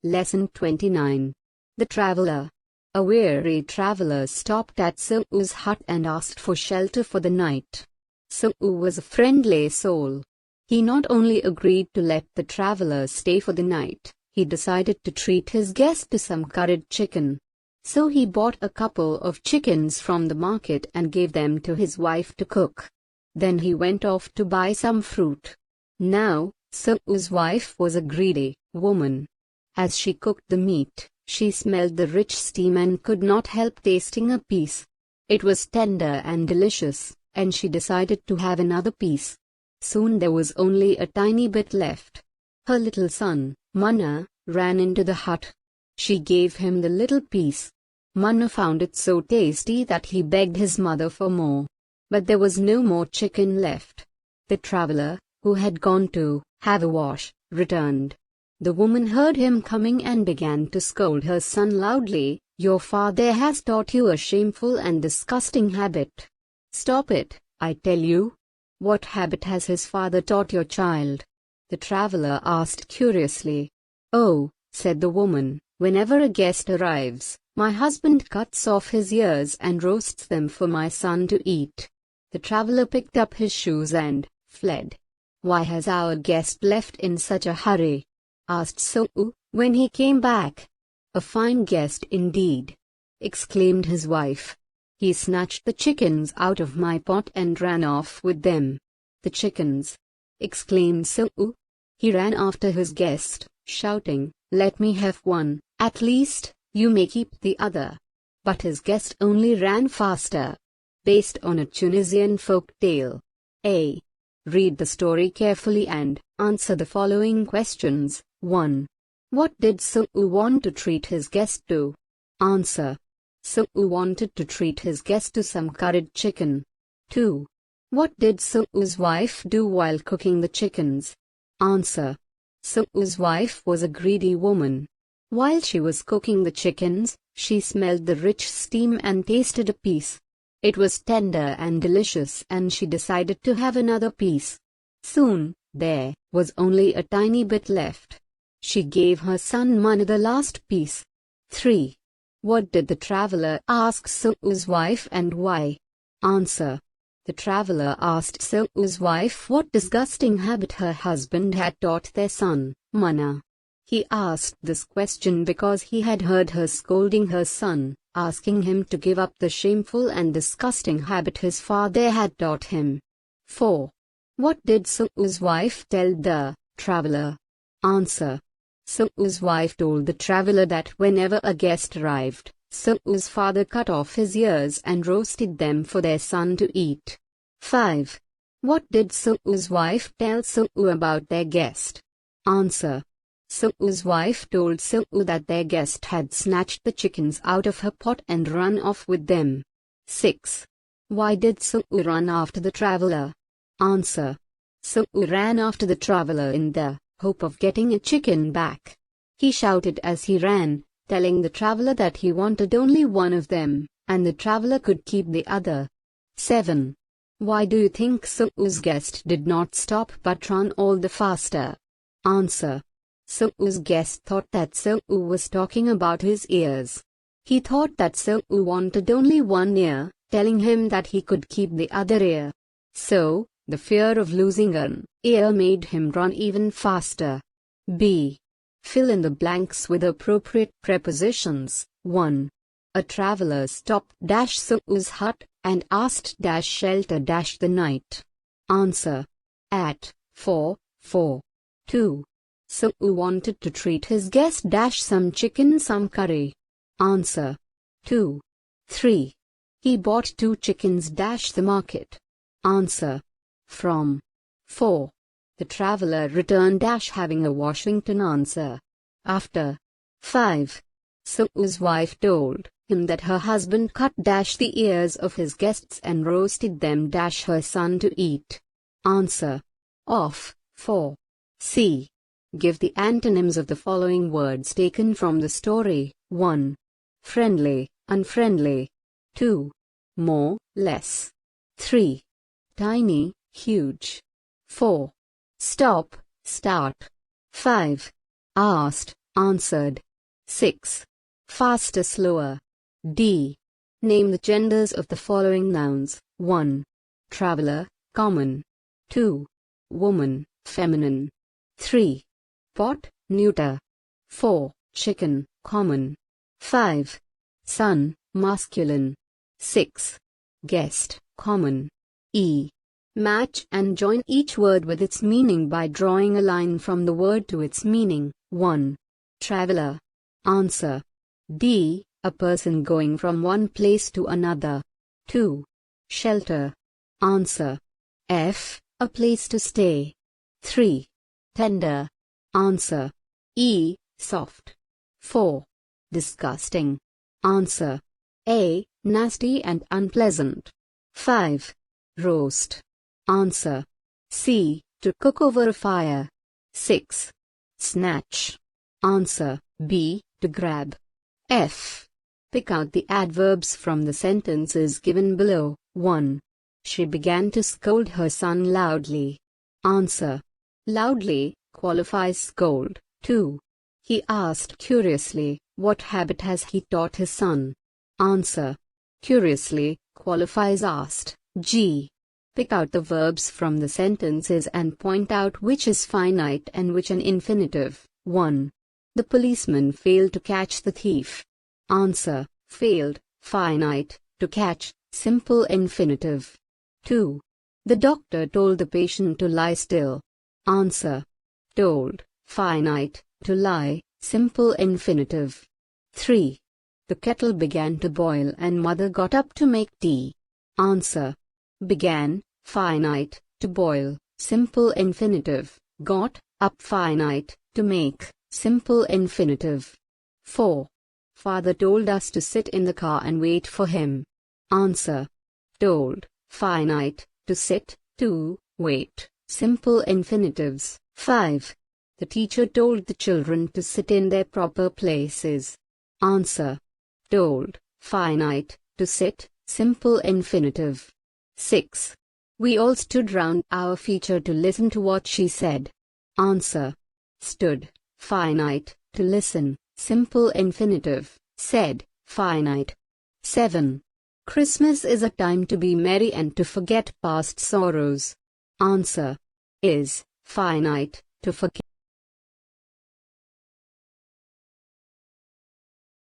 Lesson 29. The Traveler. A weary traveler stopped at Su'u's hut and asked for shelter for the night. Su'u was a friendly soul. He not only agreed to let the traveler stay for the night, he decided to treat his guest to some curried chicken. So he bought a couple of chickens from the market and gave them to his wife to cook. Then he went off to buy some fruit. Now, Su'u's wife was a greedy woman. As she cooked the meat, she smelled the rich steam and could not help tasting a piece. It was tender and delicious, and she decided to have another piece. Soon there was only a tiny bit left. Her little son, Manna, ran into the hut. She gave him the little piece. Manna found it so tasty that he begged his mother for more. But there was no more chicken left. The traveler, who had gone to have a wash, returned. The woman heard him coming and began to scold her son loudly. "Your father has taught you a shameful and disgusting habit. Stop it, I tell you." "What habit has his father taught your child?" the traveler asked curiously. "Oh," said the woman, "whenever a guest arrives, my husband cuts off his ears and roasts them for my son to eat." The traveler picked up his shoes and fled. "Why has our guest left in such a hurry?" asked Su'u, when he came back. "A fine guest indeed," exclaimed his wife. "He snatched the chickens out of my pot and ran off with them." "The chickens!" exclaimed Su'u. He ran after his guest, shouting, "Let me have one, at least, you may keep the other." But his guest only ran faster. Based on a Tunisian folk tale. A. Read the story carefully and answer the following questions. 1. What did Su'u want to treat his guest to? Answer. Su'u wanted to treat his guest to some curried chicken. 2. What did Su'u's wife do while cooking the chickens? Answer. Su'u's wife was a greedy woman. While she was cooking the chickens, she smelled the rich steam and tasted a piece. It was tender and delicious and she decided to have another piece. Soon, there was only a tiny bit left. She gave her son Manna the last piece. 3. What did the traveler ask Su'u's wife and why? Answer. The traveler asked Su'u's wife what disgusting habit her husband had taught their son, Manna. He asked this question because he had heard her scolding her son, asking him to give up the shameful and disgusting habit his father had taught him. 4. What did Su'u's wife tell the traveler? Answer. Su'u's wife told the traveler that whenever a guest arrived, Su'u's father cut off his ears and roasted them for their son to eat. 5. What did Su'u's wife tell Su'u about their guest? Answer. Su'u's wife told Su'u that their guest had snatched the chickens out of her pot and run off with them. 6. Why did Su'u run after the traveler? Answer. Su'u ran after the traveler in the hope of getting a chicken back. He shouted as he ran, telling the traveler that he wanted only one of them, and the traveler could keep the other. 7. Why do you think Su'u's guest did not stop but ran all the faster? Answer. Su'u's guest thought that Su'u was talking about his ears. He thought that Su'u wanted only one ear, telling him that he could keep the other ear. So, the fear of losing an ear made him run even faster. B. Fill in the blanks with appropriate prepositions. 1. A traveler stopped Su'u's hut and asked shelter the night. Answer. At 4:4. 2. Su'u wanted to treat his guest some chicken some curry. Answer. 2. 3. He bought 2 chickens the market. Answer. From 4. The traveler returned having a Washington answer. After 5. Su'u's wife told him that her husband cut the ears of his guests and roasted them her son to eat. Answer. Of 4. C. Give the antonyms of the following words taken from the story. 1. Friendly, unfriendly. 2. More, less. 3. Tiny, huge. 4. Stop, start. 5. Asked, answered. 6. Faster, slower. D. Name the genders of the following nouns. 1. Traveler, common. 2. Woman, feminine. 3. Pot, neuter. 4. Chicken, common. 5. Son, masculine. 6. Guest, common. E. Match and join each word with its meaning by drawing a line from the word to its meaning. 1. Traveler. Answer. D. A person going from one place to another. 2. Shelter. Answer. F. A place to stay. 3. Tender. Answer. E. Soft. 4. Disgusting. Answer. A. Nasty and unpleasant. 5. Roast. Answer. C. To cook over a fire. 6. Snatch. Answer. B. To grab. F. Pick out the adverbs from the sentences given below. 1. She began to scold her son loudly. Answer. Loudly qualifies scold. 2. He asked curiously, what habit has he taught his son? Answer. Curiously qualifies asked. G. Pick out the verbs from the sentences and point out which is finite and which an infinitive. 1. The policeman failed to catch the thief. Answer. Failed, finite, to catch, simple infinitive. 2. The doctor told the patient to lie still. Answer. Told, finite, to lie, simple infinitive. 3. The kettle began to boil and mother got up to make tea. Answer. Began, finite, to boil, simple infinitive. Got up, finite, to make, simple infinitive. 4. Father told us to sit in the car and wait for him. Answer. Told, finite, to sit, to wait, simple infinitives. 5. The teacher told the children to sit in their proper places. Answer. Told, finite, to sit, simple infinitive. 6. We all stood round our feature to listen to what she said. Answer. Stood, finite, to listen, simple infinitive. Said, finite. 7. Christmas is a time to be merry and to forget past sorrows. Answer. Is, finite, to forget.